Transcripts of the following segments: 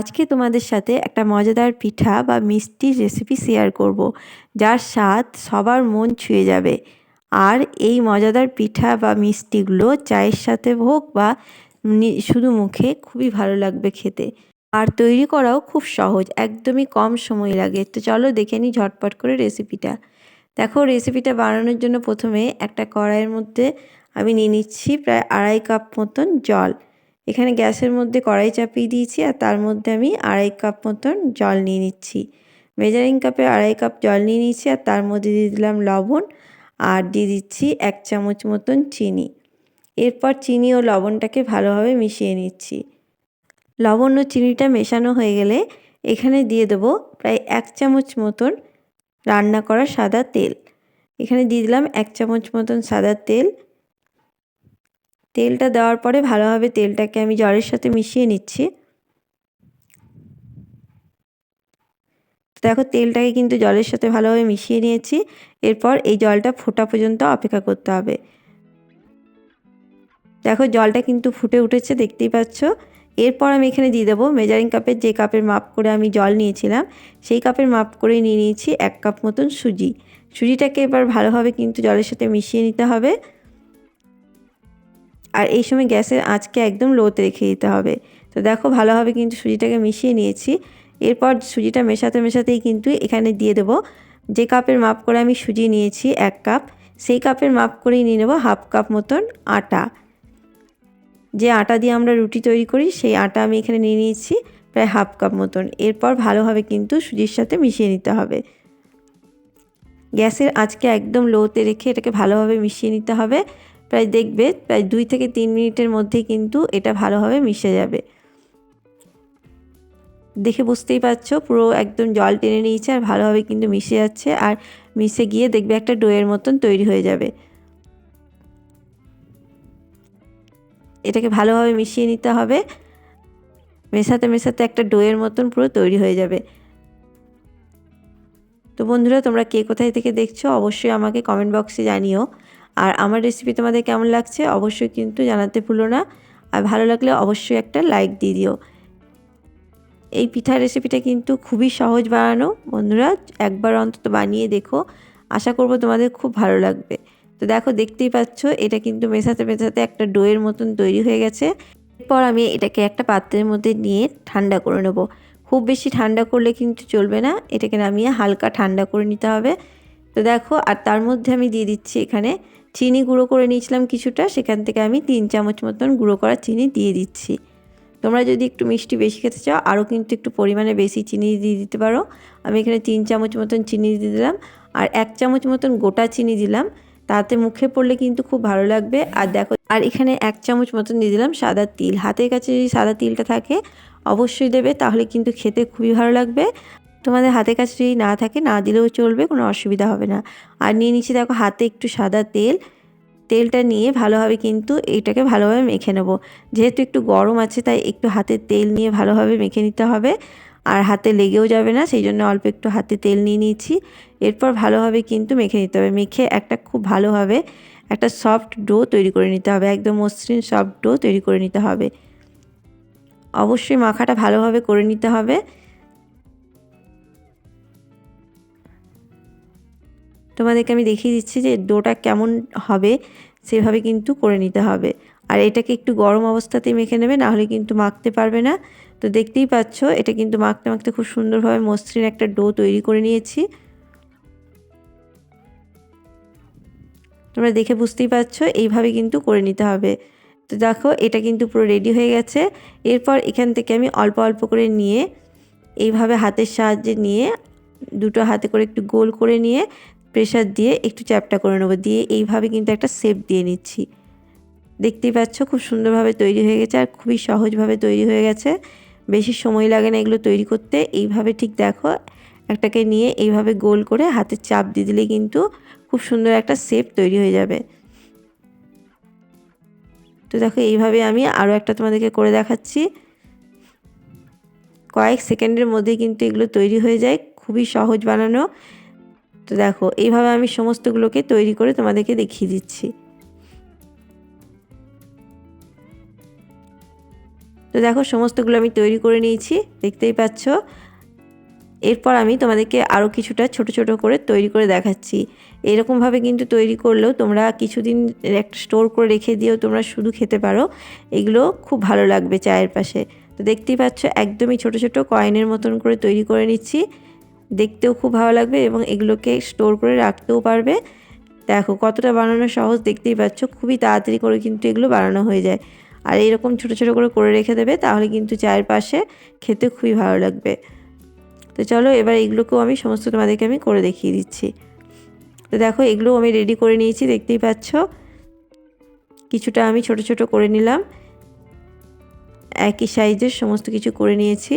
আজকে তোমাদের সাথে একটা মজাদার পিঠা বা মিষ্টির রেসিপি শেয়ার করব, যার স্বাদ সবার মন ছুঁয়ে যাবে। আর এই মজাদার পিঠা বা মিষ্টিগুলো চায়ের সাথে হোক বা শুধু মুখে খুবই ভালো লাগবে খেতে। আর তৈরি করাও খুব সহজ, একদমই কম সময় লাগে। তো চলো দেখে নিই ঝটপট করে রেসিপিটা। দেখো, রেসিপিটা বানানোর জন্য প্রথমে একটা কড়াইয়ের মধ্যে আমি নিয়ে নিচ্ছি প্রায় 2.5 কাপ মতন জল। এখানে গ্যাসের মধ্যে কড়াই চাপিয়ে দিয়েছি আর তার মধ্যে আমি 2.5 কাপ মতন জল নিয়ে নিচ্ছি। মেজারিং কাপে 2.5 কাপ জল নিয়ে নিচ্ছি আর তার মধ্যে দিয়ে দিলাম লবণ আর দিয়ে দিচ্ছি 1 চামচ মতন চিনি। এরপর চিনি ও লবণটাকে ভালোভাবে মিশিয়ে নিচ্ছি। লবণ ও চিনিটা মেশানো হয়ে গেলে এখানে দিয়ে দেবো প্রায় 1 চামচ মতন রান্না করা সাদা তেল। এখানে দিয়ে দিলাম 1 চামচ মতন সাদা তেল। তেলটা দেওয়ার পরে ভালোভাবে তেলটাকে আমি জলের সাথে মিশিয়ে নিচ্ছি। দেখো, তেলটাকে কিন্তু জলের সাথে ভালোভাবে মিশিয়ে নিয়েছি। এরপর এই জলটা ফোটা পর্যন্ত অপেক্ষা করতে হবে। দেখো, জলটা কিন্তু ফুটে উঠেছে, দেখতেই পাচ্ছ। এরপর আমি এখানে দিয়ে দেবো মেজারিং কাপের যে কাপের মাপ করে আমি জল নিয়েছিলাম, সেই কাপের মাপ করে নিয়ে নিয়েছি 1 কাপ মতন সুজি। সুজিটাকে এবার ভালোভাবে কিন্তু জলের সাথে মিশিয়ে নিতে হবে। আর এই সময় গ্যাসের আঁচকে একদম লোতে রেখে দিতে হবে। তো দেখো, ভালোভাবে কিন্তু সুজিটাকে মিশিয়ে নিয়েছি। এরপর সুজিটা মেশাতে মেশাতেই কিন্তু এখানে দিয়ে দেবো যে কাপের মাপ করে আমি সুজি নিয়েছি 1 কাপ, সেই কাপের মাপ করেই নিয়ে নেবো 1/2 কাপ মতন আটা। যে আটা দিয়ে আমরা রুটি তৈরি করি সেই আটা আমি এখানে নিয়ে নিয়েছি প্রায় 1/2 কাপ মতন। এরপর ভালোভাবে কিন্তু সুজির সাথে মিশিয়ে নিতে হবে। গ্যাসের আঁচকে একদম লোতে রেখে এটাকে ভালোভাবে মিশিয়ে নিতে হবে। প্রায় দেখবে প্রায় 2 থেকে 3 মিনিটের মধ্যেই কিন্তু এটা ভালোভাবে মিশে যাবে। দেখে বুঝতেই পারছো, পুরো একদম জল টেনে নিয়েছে আর ভালোভাবে কিন্তু মিশে যাচ্ছে। আর মিশে গিয়ে দেখবে একটা ডোয়ের মতন তৈরি হয়ে যাবে। এটাকে ভালোভাবে মিশিয়ে নিতে হবে। মেশাতে মেশাতে একটা ডোয়ের মতন পুরো তৈরি হয়ে যাবে। তো বন্ধুরা, তোমরা কে কোথায় থেকে দেখছো অবশ্যই আমাকে কমেন্ট বক্সে জানিও। আর আমার রেসিপি তোমাদের কেমন লাগছে অবশ্যই কিন্তু জানাতে ভুলো না। আর ভালো লাগলে অবশ্যই একটা লাইক দিয়ে দিও। এই পিঠার রেসিপিটা কিন্তু খুবই সহজ বানানো। বন্ধুরা, একবার অন্তত বানিয়ে দেখো, আশা করব তোমাদের খুব ভালো লাগবে। তো দেখো, দেখতেই পাচ্ছ এটা কিন্তু মেশাতে মেশাতে একটা ডোয়ের মতন তৈরি হয়ে গেছে। এরপর আমি এটাকে একটা পাত্রের মধ্যে নিয়ে ঠান্ডা করে নেব। খুব বেশি ঠান্ডা করলে কিন্তু চলবে না, এটাকে নামিয়ে হালকা ঠান্ডা করে নিতে হবে। তো দেখো, আর তার মধ্যে আমি দিয়ে দিচ্ছি এখানে চিনি গুঁড়ো করে নিয়েছিলাম কিছুটা, সেখান থেকে আমি 3 চামচ মতন গুঁড়ো করা চিনি দিয়ে দিচ্ছি। তোমরা যদি একটু মিষ্টি বেশি খেতে চাও আরও কিন্তু একটু পরিমাণে বেশি চিনি দিয়ে দিতে পারো। আমি এখানে 3 চামচ মতন চিনি দিয়ে দিলাম আর 1 চামচ মতন গোটা চিনি দিলাম, তাতে মুখে পড়লে কিন্তু খুব ভালো লাগবে। আর দেখো, আর এখানে 1 চামচ মতন দিয়ে দিলাম সাদা তিল। হাতের কাছে যদি সাদা তিলটা থাকে অবশ্যই দেবে, তাহলে কিন্তু খেতে খুবই ভালো লাগবে। তোমাদের হাতের কাছে যদি না থাকে না দিলেও চলবে, কোনো অসুবিধা হবে না। আর নিয়ে নিচ্ছি দেখো হাতে একটু সাদা তেল। তেলটা নিয়ে ভালোভাবে কিন্তু এটাকে ভালোভাবে মেখে নেব। যেহেতু একটু গরম আছে তাই একটু হাতে তেল নিয়ে ভালোভাবে মেখে নিতে হবে। আর হাতে লেগেও যাবে না, সেই জন্য অল্প একটু হাতে তেল নিয়ে নিয়েছি। এরপর ভালোভাবে কিন্তু মেখে নিতে হবে। মেখে একটা খুব ভালোভাবে একটা সফট ডো তৈরি করে নিতে হবে, একদম মসৃণ সফট ডো তৈরি করে নিতে হবে। অবশ্যই মাখাটা ভালোভাবে করে নিতে হবে। তোমাদেরকে আমি দেখিয়ে দিচ্ছি যে ডোটা কেমন হবে, সেভাবে কিন্তু করে নিতে হবে। আর এটাকে একটু গরম অবস্থাতেই মেখে নেবে, নাহলে কিন্তু মাখতে পারবে না। তো দেখতেই পাচ্ছ এটা কিন্তু মাখতে মাখতে খুব সুন্দরভাবে মসৃণ একটা ডো তৈরি করে নিয়েছি। তোমরা দেখে বুঝতেই পারছো, এইভাবে কিন্তু করে নিতে হবে। তো দেখো, এটা কিন্তু পুরো রেডি হয়ে গেছে। এরপর এখান থেকে আমি অল্প অল্প করে নিয়ে এইভাবে হাতের সাহায্যে নিয়ে দুটো হাতে করে একটু গোল করে নিয়ে প্রেসার দিয়ে একটু চ্যাপ্টা করে নেবো। দিয়ে এইভাবে কিন্তু একটা শেপ দিয়ে নিচ্ছি। দেখতেই পাচ্ছ খুব সুন্দরভাবে তৈরি হয়ে গেছে আর খুবই সহজভাবে তৈরি হয়ে গেছে। বেশি সময় লাগে না এগুলো তৈরি করতে। এইভাবে ঠিক দেখো, একটাকে নিয়ে এইভাবে গোল করে হাতে চাপ দিয়ে দিলে কিন্তু খুব সুন্দর একটা শেপ তৈরি হয়ে যাবে। তো দেখো, এইভাবে আমি আরও একটা তোমাদেরকে করে দেখাচ্ছি। কয়েক সেকেন্ডের মধ্যে কিন্তু এগুলো তৈরি হয়ে যায়, খুবই সহজ বানানো। তো দেখো, এইভাবে আমি সমস্তগুলোকে তৈরি করে তোমাদেরকে দেখিয়ে দিচ্ছি। তো দেখো সমস্তগুলো আমি তৈরি করে নিয়েছি, দেখতেই পাচ্ছ। এরপর আমি তোমাদেরকে আরও কিছুটা ছোট ছোট করে তৈরি করে দেখাচ্ছি। এরকমভাবে কিন্তু তৈরি করলেও তোমরা কিছুদিন একটা স্টোর করে রেখে দিয়েও তোমরা শুধু খেতে পারো। এগুলো খুব ভালো লাগবে চায়ের পাশে। তো দেখতেই পাচ্ছ একদমই ছোট ছোট কয়েনের মতন করে তৈরি করে নিচ্ছি। দেখতেও খুব ভালো লাগবে এবং এগুলোকে স্টোর করে রাখতেও পারবে। দেখো কতটা বানানো সহজ, দেখতেই পাচ্ছ। খুবই তাড়াতাড়ি করে কিন্তু এগুলো বানানো হয়ে যায়। আর এরকম ছোট ছোট করে রেখে দেবে, তাহলে কিন্তু চায়ের পাশে খেতে খুবই ভালো লাগবে। তো চলো এবার এগুলোকেও আমি সমস্ত তোমাদেরকে আমি করে দেখিয়ে দিচ্ছি। তো দেখো এগুলো আমি রেডি করে নিয়েছি, দেখতেই পাচ্ছ। কিছুটা আমি ছোট ছোট করে নিলাম, একই সাইজের সমস্ত কিছু করে নিয়েছি,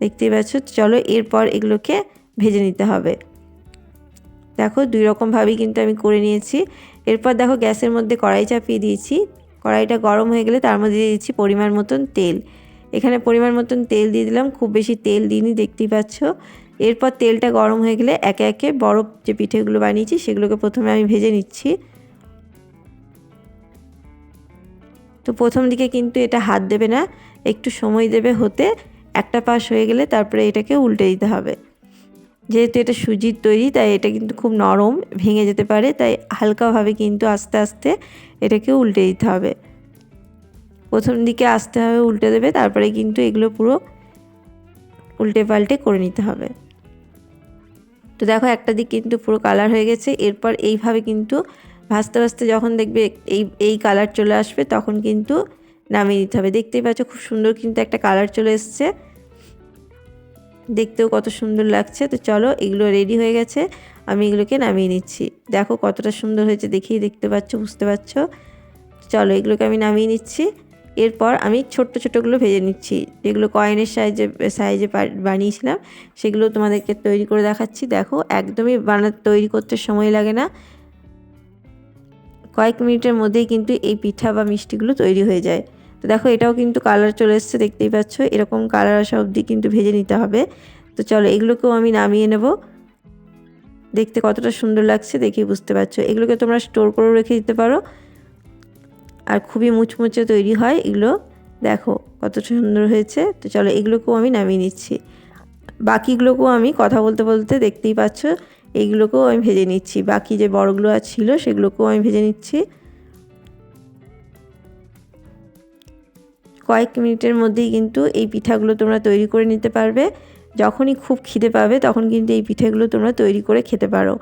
দেখতেই পাচ্ছ। চলো এরপর এগুলোকে ভেজে নিতে হবে। দেখো দুই রকমভাবেই কিন্তু আমি করে নিয়েছি। এরপর দেখো গ্যাসের মধ্যে কড়াই চাপিয়ে দিয়েছি। কড়াইটা গরম হয়ে গেলে তার মধ্যে দিয়ে দিচ্ছি পরিমাণ মতন তেল। এখানে পরিমাণ মতন তেল দিয়ে দিলাম, খুব বেশি তেল দিইনি, দেখতেই পাচ্ছ। এরপর তেলটা গরম হয়ে গেলে একে একে বড় যে পিঠেগুলো বানিয়েছি সেগুলোকে প্রথমে আমি ভেজে নিচ্ছি। তো প্রথম দিকে কিন্তু এটা হাত দেবে না, একটু সময় দেবে হতে। একটা পাশ হয়ে গেলে তারপরে এটাকে উল্টে দিতে হবে। যেহেতু এটা সুজির তৈরি তাই এটা কিন্তু খুব নরম, ভেঙে যেতে পারে, তাই হালকাভাবে কিন্তু আস্তে আস্তে এটাকে উল্টে দিতে হবে। প্রথম দিকে আস্তে হবে উল্টে দেবে, তারপরে কিন্তু এগুলো পুরো উল্টে পাল্টে করে নিতে হবে। তো দেখো একটা দিক কিন্তু পুরো কালার হয়ে গেছে। এরপর এইভাবে কিন্তু ভাজতে ভাজতে যখন দেখবে এই কালার চলে আসবে তখন কিন্তু নামিয়ে নিতে হবে। দেখতেই পাচ্ছ খুব সুন্দর কিন্তু একটা কালার চলে এসছে, দেখতেও কত সুন্দর লাগছে। তো চলো এগুলো রেডি হয়ে গেছে, আমি এগুলোকে নামিয়ে নিচ্ছি। দেখো কতটা সুন্দর হয়েছে, দেখেই দেখতে পাচ্ছ, বুঝতে পারছো। চলো এগুলোকে আমি নামিয়ে নিচ্ছি। এরপর আমি ছোট্ট ছোট্টগুলো ভেজে নিচ্ছি, যেগুলো কয়েনের সাইজে বানিয়েছিলাম সেগুলো তোমাদেরকে তৈরি করে দেখাচ্ছি। দেখো একদমই তৈরি করতে সময় লাগে না, কয়েক মিনিটের মধ্যেই কিন্তু এই পিঠা বা মিষ্টিগুলো তৈরি হয়ে যায়। তো দেখো এটাও কিন্তু কালার চলে এসছে, দেখতেই পাচ্ছ। এরকম কালার আসা অবধি কিন্তু ভেজে নিতে হবে। তো চলো এগুলোকেও আমি নামিয়ে নেব। দেখতে কতটা সুন্দর লাগছে দেখেই বুঝতে পারছো। এগুলোকে তোমরা স্টোর করে রেখে দিতে পারো, আর খুবই মুচমুচে তৈরি হয় এগুলো। দেখো কত সুন্দর হয়েছে। তো চলো এগুলোকেও আমি নামিয়ে নিচ্ছি। বাকিগুলোকেও আমি কথা বলতে বলতে দেখতেই পাচ্ছ এইগুলোকেও আমি ভেজে নিচ্ছি। বাকি যে বড়গুলো ছিল সেগুলোকেও আমি ভেজে নিচ্ছি। কয়েক মিনিটের মধ্যেই কিন্তু এই পিঠাগুলো তোমরা তৈরি করে নিতে পারবে। যখনই খুব খিদে পাবে তখন কিন্তু এই পিঠাগুলো তোমরা তৈরি করে খেতে পারো।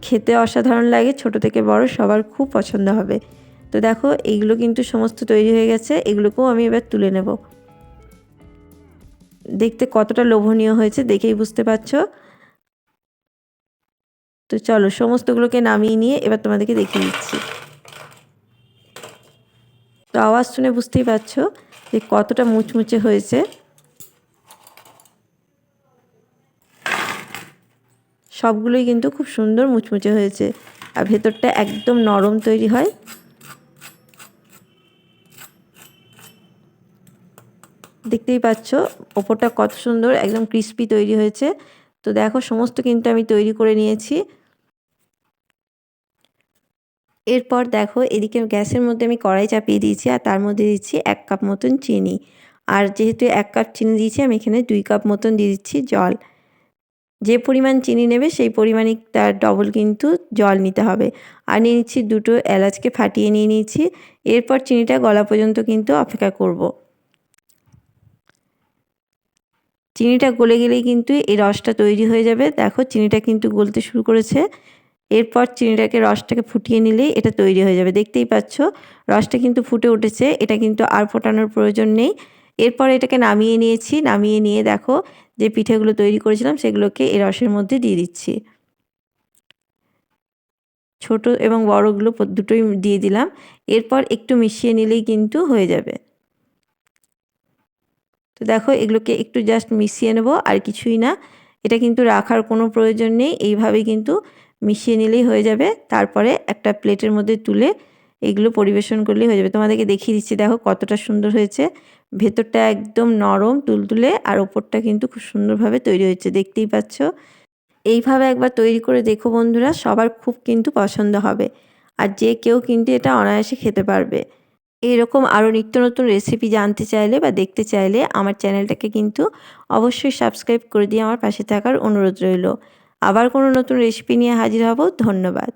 খেতে অসাধারণ লাগে, ছোট থেকে বড় সবার খুব পছন্দ হবে। তো দেখো এইগুলো কিন্তু সমস্ত তৈরি হয়ে গেছে, এগুলোকেও আমি এবার তুলে নেব। দেখতে কতটা লোভনীয় হয়েছে দেখেই বুঝতে পারছো। তো চলো সমস্তগুলোকে নামিয়ে নিয়ে এবার তোমাদেরকে দেখিয়ে দিচ্ছি। তো আওয়াজ শুনে বুঝতেই পারছো যে কতটা মুচমুচে হয়েছে। সবগুলোই কিন্তু খুব সুন্দর মুচমুচে হয়েছে, আর ভেতরটা একদম নরম তৈরি হয়। দেখতেই পাচ্ছ ওপরটা কত সুন্দর একদম ক্রিস্পি তৈরি হয়েছে। তো দেখো সমস্ত কিন্তু আমি তৈরি করে নিয়েছি। এরপর দেখো এদিকে গ্যাসের মধ্যে আমি কড়াই চাপিয়ে দিয়েছি, আর তার মধ্যে দিচ্ছি 1 কাপ মতন চিনি। আর যেহেতু 1 কাপ চিনি দিয়েছি আমি এখানে 2 কাপ মতন দিয়ে দিচ্ছি জল। যে পরিমাণ চিনি নেবে সেই পরিমাণই তার ডবল কিন্তু জল নিতে হবে। আর নিয়ে নিচ্ছি 2টো এলাচকে ফাটিয়ে নিয়ে নিয়েছি। এরপর চিনিটা গলা পর্যন্ত কিন্তু অপেক্ষা করব। চিনিটা গলে গেলেই কিন্তু এই রসটা তৈরি হয়ে যাবে। দেখো চিনিটা কিন্তু গলতে শুরু করেছে। এরপর রসটাকে ফুটিয়ে নিলেই এটা তৈরি হয়ে যাবে। দেখতেই পাচ্ছ রসটা কিন্তু ফুটে উঠেছে, এটা কিন্তু আর ফোটানোর প্রয়োজন নেই। এরপর এটাকে নামিয়ে নিয়েছি। নামিয়ে নিয়ে দেখো যে পিঠেগুলো তৈরি করেছিলাম সেগুলোকে এই রসের মধ্যে দিয়ে দিচ্ছি। ছোট এবং বড়গুলো দুটোই দিয়ে দিলাম। এরপর একটু মিশিয়ে নিলেই কিন্তু হয়ে যাবে। তো দেখো এগুলোকে একটু জাস্ট মিশিয়ে নেব, আর কিছুই না। এটা কিন্তু রাখার কোনো প্রয়োজন নেই, এইভাবে কিন্তু মিশিয়ে নিলেই হয়ে যাবে। তারপরে একটা প্লেটের মধ্যে তুলে এগুলো পরিবেশন করলেই হয়ে যাবে। তোমাদেরকে দেখিয়ে দিচ্ছি দেখো কতটা সুন্দর হয়েছে। ভেতরটা একদম নরম তুলতুলে, আর ওপরটা কিন্তু খুব সুন্দরভাবে তৈরি হয়েছে, দেখতেই পাচ্ছ। এইভাবে একবার তৈরি করে দেখো বন্ধুরা, সবার খুব কিন্তু পছন্দ হবে, আর যে কেউ কিন্তু এটা অনায়াসে খেতে পারবে। এরকম আরও নিত্য নতুন রেসিপি জানতে চাইলে বা দেখতে চাইলে আমার চ্যানেলটাকে কিন্তু অবশ্যই সাবস্ক্রাইব করে দিয়ে আমার পাশে থাকার অনুরোধ রইল। আবার কোনো নতুন রেসিপি নিয়ে হাজির হব। ধন্যবাদ।